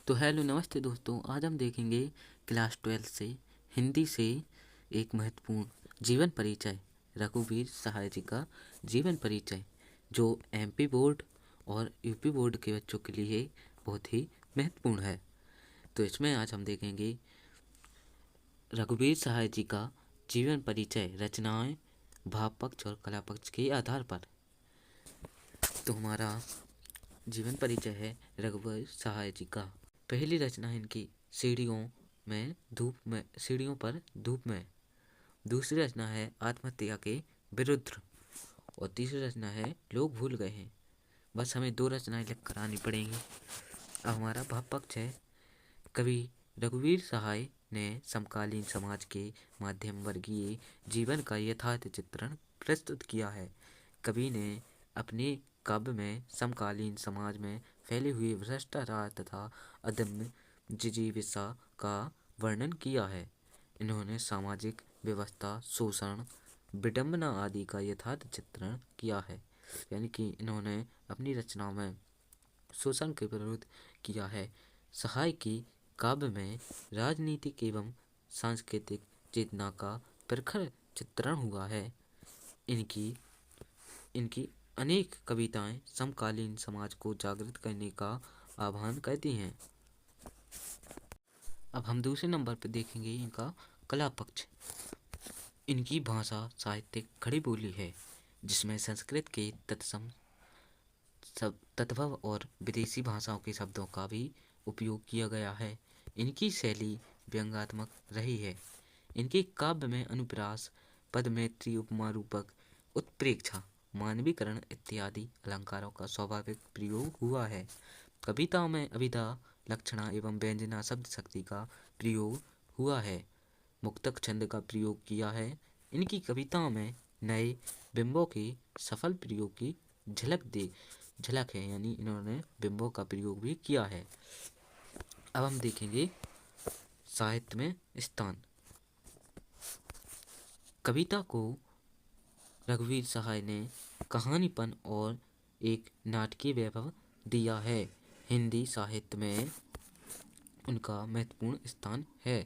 तो हेलो नमस्ते दोस्तों, आज हम देखेंगे क्लास 12 से हिंदी से एक महत्वपूर्ण जीवन परिचय, रघुवीर सहाय जी का जीवन परिचय, जो एमपी बोर्ड और यूपी बोर्ड के बच्चों के लिए बहुत ही महत्वपूर्ण है। तो इसमें आज हम देखेंगे रघुवीर सहाय जी का जीवन परिचय, रचनाएं भाव पक्ष और कला पक्ष के आधार पर। तो हमारा जीवन परिचय है रघुवीर सहाय जी का। पहली रचना है इनकी सीढ़ियों पर धूप में। दूसरी रचना है आत्महत्या के विरुद्ध। और तीसरी रचना है लोग भूल गए हैं। बस हमें 2 रचनाएं लिख कर आनी पड़ेंगी। अब हमारा भाव पक्ष है। कवि रघुवीर सहाय ने समकालीन समाज के माध्यम वर्गीय जीवन का यथार्थ चित्रण प्रस्तुत किया है। कवि ने अपने काव्य में समकालीन समाज में फैले हुए भ्रष्टाचार तथा अदम्य जिजीविका का वर्णन किया है। इन्होंने सामाजिक व्यवस्था, शोषण, विडंबना आदि का यथार्थ चित्रण किया है। यानी कि इन्होंने अपनी रचनाओं में शोषण के विरोध किया है। सहाय की काव्य में राजनीतिक एवं सांस्कृतिक चेतना का प्रखर चित्रण हुआ है। इनकी अनेक कविताएं समकालीन समाज को जागृत करने का आह्वान करती हैं। अब हम दूसरे नंबर पर देखेंगे इनका कला पक्ष। इनकी भाषा साहित्यिक खड़ी बोली है, जिसमें संस्कृत के तद्भव और विदेशी भाषाओं के शब्दों का भी उपयोग किया गया है। इनकी शैली व्यंग्यात्मक रही है। इनके काव्य में अनुप्रास, पदमैत्री, उपमा रूपक, उत्प्रेक्षा, मानवीकरण इत्यादि अलंकारों का स्वाभाविक प्रयोग हुआ है। कविताओं में अभिधा, लक्षणा एवं व्यंजना शब्द शक्ति का प्रयोग हुआ है। मुक्तक छंद का प्रयोग किया है। इनकी कविताओं में नए बिंबों के सफल प्रयोग की झलक है, यानी इन्होंने बिंबों का प्रयोग भी किया है। अब हम देखेंगे साहित्य में स्थान। कविता को रघुवीर सहाय ने कहानीपन और एक नाटकीय वैभव दिया है। हिंदी साहित्य में उनका महत्वपूर्ण स्थान है।